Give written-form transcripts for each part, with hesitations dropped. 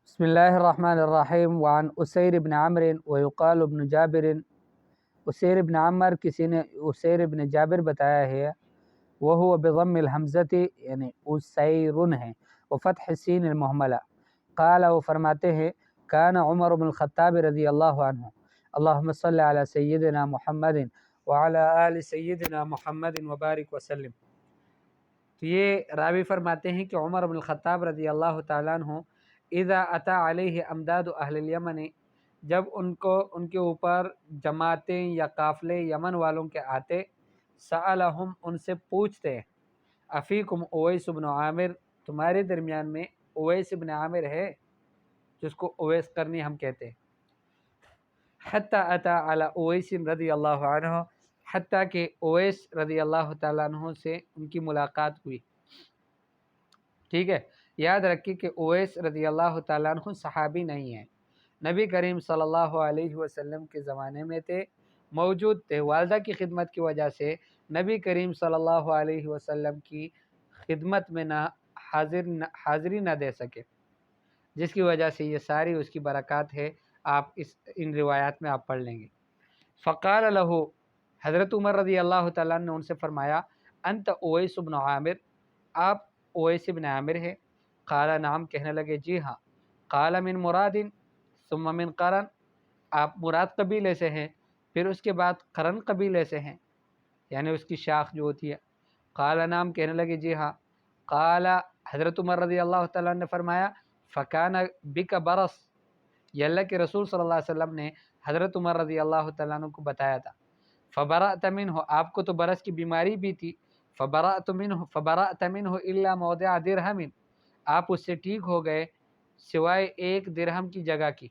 بسم اللہ الرحمن الرحیم وعن اسیر بن عمر ویقال ابن جابر۔ اسیر بن عمر کسی نے اسیر بن جابر بتایا ہے، وہو بضم الحمزۃ یعنی اسیرن ہے وفتح السین المہملہ۔ قال وہ فرماتے ہیں کان عمر بن الخطاب رضی اللہ عنہ اللہم صلی علی سیدنا محمد وعلی آل سیدنا محمد وبارک وسلم۔ تو یہ راوی فرماتے ہیں کہ عمر بن الخطاب رضی اللہ تعالیٰ عنہ اذا اتا علیہ امداد اہل الیمن، جب ان کے اوپر جماعتیں یا قافلے یمن والوں کے آتے، سألہم ان سے پوچھتے افیکم اویس بن عامر، تمہارے درمیان میں اویس بن عامر ہے جس کو اویس قرنی ہم کہتے ہیں۔ حتی اتا علی اویس رضی اللہ عنہ، حتیٰ کہ اویس رضی اللہ تعالیٰ عنہ سے ان کی ملاقات ہوئی۔ ٹھیک ہے، یاد رکھیے کہ اویس رضی اللہ تعالیٰ عنہ صحابی نہیں ہیں، نبی کریم صلی اللہ علیہ وسلم کے زمانے میں تھے، موجود تھے، والدہ کی خدمت کی وجہ سے نبی کریم صلی اللہ علیہ وسلم کی خدمت میں حاضری نہ دے سکے، جس کی وجہ سے یہ ساری اس کی برکات ہے، آپ ان روایات میں آپ پڑھ لیں گے۔ فقال لہو، حضرت عمر رضی اللہ تعالیٰ نے ان سے فرمایا انت اویس بن عامر، آپ اویس بن عامر ہے؟ قال نعم، کہنے لگے جی ہاں۔ قال من مراد ثم من قرن، آپ مراد قبیلے سے ہیں پھر اس کے بعد قرن قبیلے سے ہیں، یعنی اس کی شاخ جو ہوتی ہے۔ قال نعم، کہنے لگے جی ہاں۔ قال، حضرت عمر رضی اللہ تعالیٰ نے فرمایا فکان بک برس، یہ اللہ کے رسول صلی اللہ علیہ وسلم نے حضرت عمر رضی اللہ تعالیٰ عنہ کو بتایا تھا۔ فبرأت منہ، آپ کو تو برس کی بیماری بھی تھی۔ فبرأت منہ الا موضع درہم، آپ اس سے ٹھیک ہو گئے سوائے ایک درہم کی جگہ کی،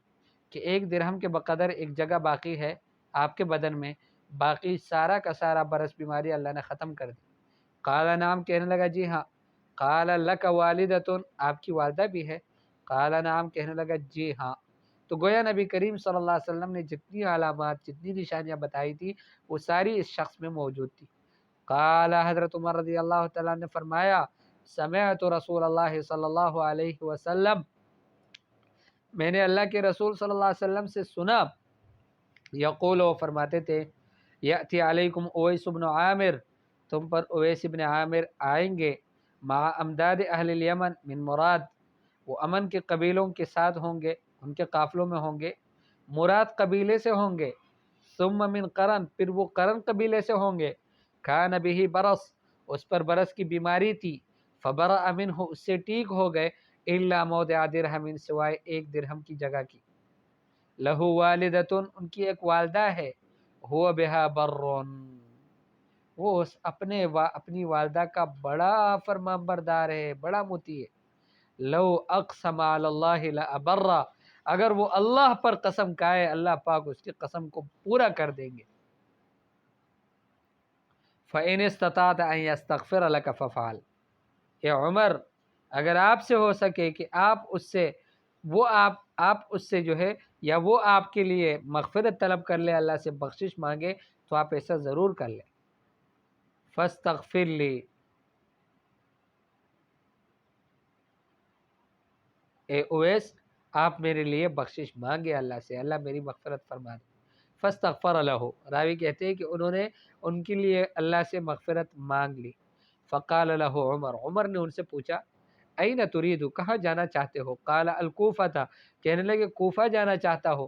کہ ایک درہم کے بقدر ایک جگہ باقی ہے آپ کے بدن میں، باقی سارا کا سارا برس بیماری اللہ نے ختم کر دی۔ قال نعم، کہنے لگا جی ہاں۔ قال لک والدۃ، آپ کی والدہ بھی ہے؟ قال نعم، کہنے لگا جی ہاں۔ تو گویا نبی کریم صلی اللہ علیہ وسلم نے جتنی علامات، جتنی نشانیاں بتائی تھی وہ ساری اس شخص میں موجود تھی۔ قال، حضرت عمر رضی اللہ تعالیٰ نے فرمایا سمعت رسول اللہ صلی اللہ علیہ وسلم، میں نے اللہ کے رسول صلی اللہ علیہ وسلم سے سنا، یقول، وہ فرماتے تھے یأتی علیکم اویس بن عامر، تم پر اویس بن عامر آئیں گے، مع امداد اہل الیمن من مراد، وہ امن کے قبیلوں کے ساتھ ہوں گے، ان کے قافلوں میں ہوں گے، مراد قبیلے سے ہوں گے، ثم من قرن، پھر وہ قرن قبیلے سے ہوں گے، کان بہ برس، اس پر برس کی بیماری تھی، فبرأ منہ، اس سے ٹھیک ہو گئے، الا موضع درہم، سوائے ایک درہم کی جگہ کی۔ لہو والدتن، ان کی ایک والدہ ہے، ہوا بہا برون، وہ اپنی والدہ کا بڑا فرمان بردار ہے، بڑا مطیع ہے۔ لو اقسم علی اللہ لابرہ، اگر وہ اللہ پر قسم کھائے اللہ پاک اس کی قسم کو پورا کر دیں گے۔ فإن استطعت ان یستغفر لک ففعل، اے عمر اگر آپ سے ہو سکے کہ آپ اس سے جو ہے یا وہ آپ کے لیے مغفرت طلب کر لے، اللہ سے بخشش مانگے، تو آپ ایسا ضرور کر لیں۔ فاستغفر لی، اے اویس آپ میرے لیے بخشش مانگے اللہ سے، اللہ میری مغفرت فرما دے۔ فاستغفر لہ، راوی کہتے ہیں کہ انہوں نے ان کے لیے اللہ سے مغفرت مانگ لی۔ فقال لہ عمر، عمر نے ان سے پوچھا این ترید، کہاں جانا چاہتے ہو؟ قال الکوفہ تھا، کہنے لگے کوفہ جانا چاہتا ہو۔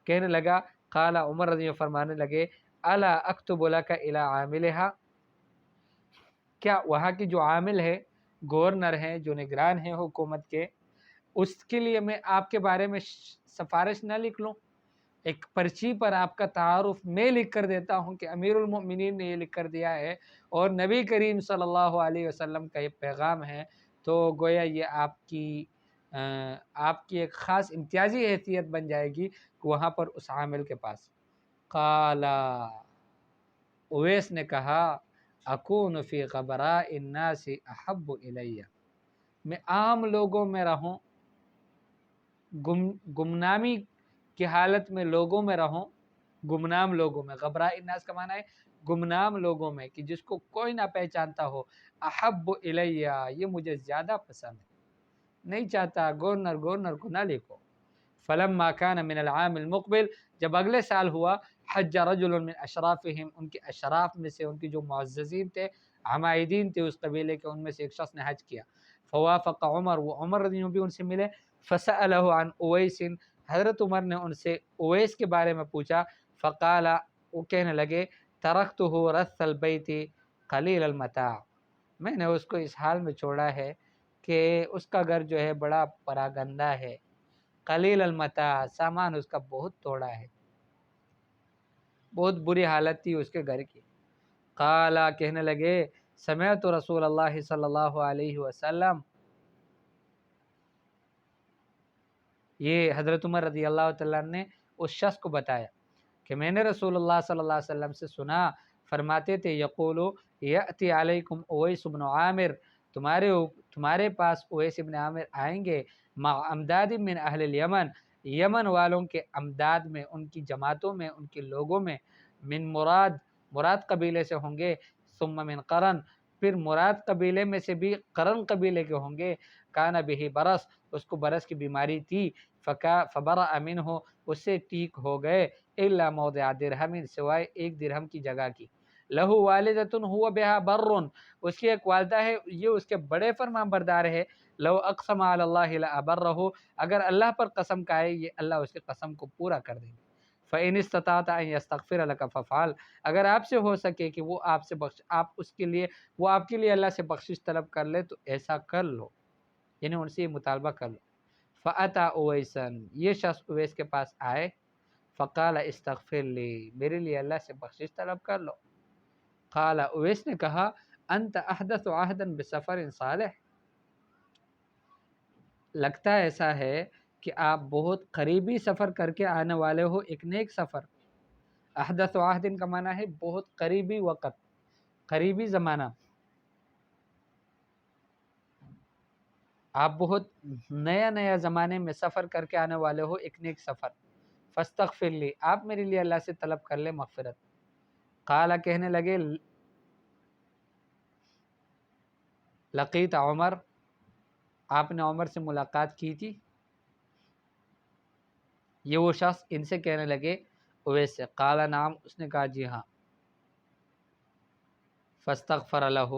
کہنے لگا، قال عمر رضی اللہ عنہ فرمانے لگے الا اکتب لک الی عاملھا، کیا وہاں کی جو عامل ہے، گورنر ہیں، جو نگران ہیں حکومت کے، اس کے لیے میں آپ کے بارے میں سفارش نہ لکھ لوں؟ ایک پرچی پر آپ کا تعارف میں لکھ کر دیتا ہوں کہ امیر المؤمنین نے یہ لکھ کر دیا ہے اور نبی کریم صلی اللہ علیہ وسلم کا یہ پیغام ہے، تو گویا یہ آپ کی ایک خاص امتیازی حیثیت بن جائے گی کہ وہاں پر اس عامل کے پاس۔ قال، اویس نے کہا اکون فی غبراء الناس احب الی، میں عام لوگوں میں رہوں، گمنامی کی حالت میں لوگوں میں رہوں، گمنام لوگوں میں، غبراء الناس کا معنی ہے گمنام لوگوں میں، کہ جس کو کوئی نہ پہچانتا ہو، احب الیہ، یہ مجھے زیادہ پسند ہے۔ نہیں چاہتا گورنر کو نہ لکھو۔ فلما كان من العام المقبل، جب اگلے سال ہوا، حج رجل من اشرافهم، ان کے اشراف میں سے، ان کے جو معززین تھے، عمائدین تھے اس قبیلے کے، ان میں سے ایک شخص نے حج کیا۔ فوافق عمر، وہ عمر رضی اللہ عنہ بھی ان سے ملے۔ فسأله عن اویس، حضرت عمر نے ان سے اویس کے بارے میں پوچھا۔ فقال، وہ کہنے لگے، ترکتہ رث البیت قلیل المتاع، میں نے اس کو اس حال میں چھوڑا ہے کہ اس کا گھر جو ہے بڑا پراگندہ ہے، قلیل المتاع، سامان اس کا بہت تھوڑا ہے، بہت بری حالت تھی اس کے گھر کی۔ قالا، کہنے لگے، سمعت رسول اللہ صلی اللہ علیہ وسلم، یہ حضرت عمر رضی اللہ تعالیٰ نے اس شخص کو بتایا کہ میں نے رسول اللہ صلی اللہ علیہ وسلم سے سنا، فرماتے تھے، یقولو یأتی علیکم اویس بن عامر، تمہارے پاس اویس بن عامر آئیں گے، مع امداد من اہل الیمن، یمن والوں کے امداد میں، ان کی جماعتوں میں، ان کے لوگوں میں، من مراد قبیلے سے ہوں گے، ثم من قرن، پھر مراد قبیلے میں سے بھی قرن قبیلے کے ہوں گے، کان بہ برس، اس کو برس کی بیماری تھی، فبرأ منہ، اس سے ٹھیک ہو گئے، الا موضع درہم، سوائے ایک درہم کی جگہ کی، لہو والدۃ ہو بہا بر، اس کی ایک والدہ ہے، یہ اس کے بڑے فرمان بردار ہے، لو اقسم علی اللہ لابرہ، اگر اللہ پر قسم کھائے یہ اللہ اس کے قسم کو پورا کر دیں گے۔ فإن استطعت ان یستغفر لک ففعل، اگر آپ سے ہو سکے کہ وہ آپ سے وہ آپ کے لیے اللہ سے بخشش طلب کر لے تو ایسا کر لو، یعنی ان سے یہ مطالبہ کر لو۔ فأتا اویسن، یہ شخص اویس کے پاس آئے، فقال استغفر لی، میرے لیے اللہ سے بخشش طلب کر لو۔ قال، اویس نے کہا، انت احدث عہدا بسفر صالح، لگتا ایسا ہے کہ آپ بہت قریبی سفر کر کے آنے والے ہو، ایک نیک سفر۔ احدث عہد کا معنی ہے بہت قریبی وقت، قریبی زمانہ، آپ بہت نیا زمانے میں سفر کر کے آنے والے ہو، ایک نیک سفر۔ فاستغفر لی، آپ میرے لیے اللہ سے طلب کر لے مغفرت۔ قال، کہنے لگے، لقیت عمر، آپ نے عمر سے ملاقات کی تھی؟ یہ وہ شخص ان سے کہنے لگے اویس سے۔ قال نعم، اس نے کہا جی ہاں۔ فاستغفر لہ،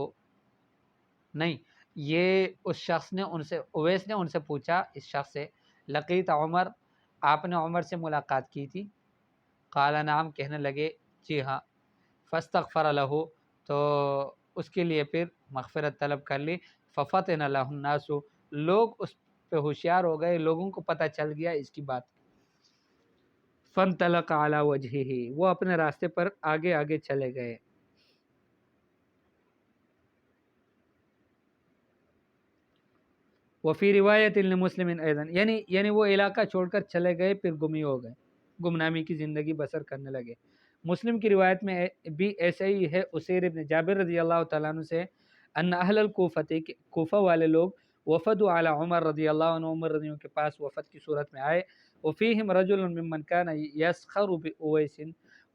نہیں، یہ اس شخص نے ان سے، اویس نے ان سے پوچھا اس شخص سے، لقیت عمر، آپ نے عمر سے ملاقات کی تھی؟ قال نعم، کہنے لگے جی ہاں۔ فاستغفر لہ، تو اس کے لیے پھر مغفرت طلب کر لی۔ ففطن لہ الناس، لوگ اس پہ ہوشیار ہو گئے، لوگوں کو پتہ چل گیا اس کی بات۔ فانطلق علی وجہہ، وہ اپنے راستے پر آگے آگے چلے گئے۔ وفی روایت لمسلم ایضا، یعنی وہ علاقہ چھوڑ کر چلے گئے، پھر گمی ہو گئے، گمنامی کی زندگی بسر کرنے لگے۔ مسلم کی روایت میں بھی ایسے ہی ہے، اسیر ابن جابر رضی اللہ تعالیٰ عنہ سے، ان اہل الکوفہ، کوفہ والے لوگ، وفدوا علی عمر رضی اللہ عنہ، عمر رضی اللہ عنہ کے پاس وفد کی صورت میں آئے، وفیہم رجل ممن کان یسخر بأویس،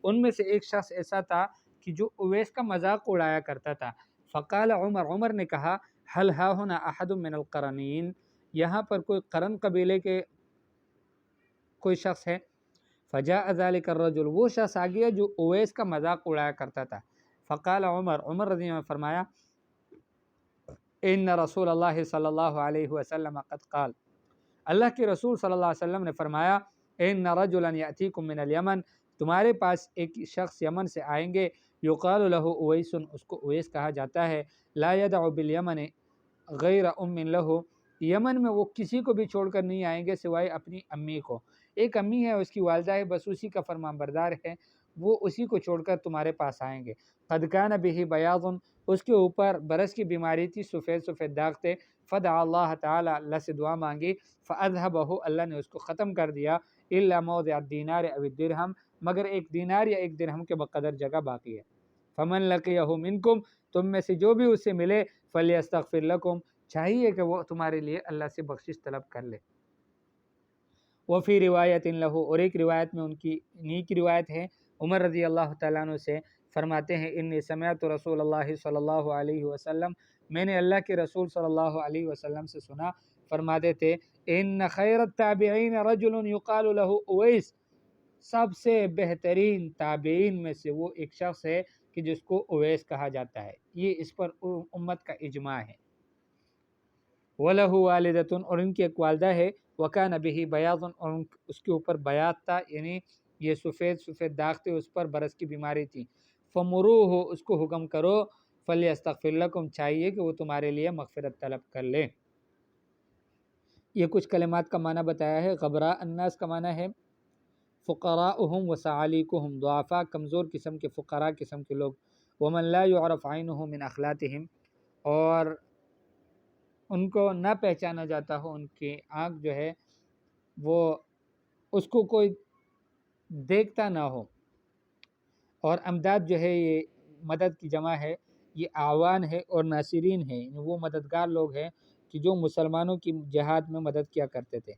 ان میں سے ایک شخص ایسا تھا کہ جو اویس کا مذاق اڑایا کرتا تھا۔ فقال عمر نے کہا، هل ها هنا احد من القرنین، یہاں پر کوئی قرن قبیلے کے کوئی شخص ہے؟ فجاء ذلك الرجل، وہ شخص آ گیا جو اویس کا مذاق اڑایا کرتا تھا۔ فقال عمر رضی اللہ عنہ نے فرمایا، ان رسول اللہ صلی اللہ علیہ وسلم قد قال، اللہ کے رسول صلی اللہ علیہ وسلم نے فرمایا، ان رجلا یأتیکم من الیمن، تمہارے پاس ایک شخص یمن سے آئیں گے، یقال له اویس، اس کو اویس کہا جاتا ہے، لا یدع بالیمن غیر ام لہ، یمن میں وہ کسی کو بھی چھوڑ کر نہیں آئیں گے سوائے اپنی امی کو، ایک امی ہے، اس کی والدہ ہے، بس اسی کا فرمان بردار ہے، وہ اسی کو چھوڑ کر تمہارے پاس آئیں گے۔ قد کان بہ بیاض، اس کے اوپر برس کی بیماری تھی، سفید سفید داغ تھے، فدعا اللہ تعالی، اللہ سے دعا مانگی، فاذهبہ، اللہ نے اس کو ختم کر دیا، الا موضع الدینار او الدرہم، مگر ایک دینار یا ایک درہم کے بقدر جگہ باقی ہے۔ فمن لقیہ منکم، تم میں سے جو بھی اس سے ملے، فلیستغفر لکم، چاہیے کہ وہ تمہارے لیے اللہ سے بخشش طلب کر لے۔ وفی روایت لہ، اور ایک روایت میں ان کی نیک روایت ہے، عمر رضی اللہ تعالیٰ عنہ سے فرماتے ہیں، انی سمعت رسول اللہ صلی اللہ علیہ وسلم، میں نے اللہ کے رسول صلی اللہ علیہ وسلم سے سنا، فرماتے تھے ان خیر التابعین رجل یقال له اویس، سب سے بہترین تابعین میں سے وہ ایک شخص ہے کہ جس کو اویس کہا جاتا ہے، یہ اس پر امت کا اجماع ہے۔ وَلَهُ وَالِدَةٌ، اور ان کی ایک والدہ ہے، وَكَانَ بِهِ بَيَاضٌ، اور اس کے اوپر بیاض تھا، یعنی یہ سفید سفید داغ تھے، اس پر برس کی بیماری تھی۔ فَمُرُوهُ، اس کو حکم کرو، فَلْيَسْتَغْفِرْ لَكُمْ، چاہیے کہ وہ تمہارے لیے مغفرت طلب کر لیں۔ یہ کچھ کلمات کا معنی بتایا ہے۔ غبراء الناس کا معنی ہے فقراؤہم وسعالیکہم، ضعفاء کمزور قسم کے، فقراء قسم کے لوگ، ومن لا يعرف عینہ من اخلاطہم، اور ان کو نہ پہچانا جاتا ہو، ان کی آنکھ جو ہے وہ اس کو کوئی دیکھتا نہ ہو۔ اور امداد جو ہے یہ مدد کی جمع ہے، یہ اعوان ہے اور ناصرین ہے، وہ مددگار لوگ ہیں کہ جو مسلمانوں کی جہاد میں مدد کیا کرتے تھے۔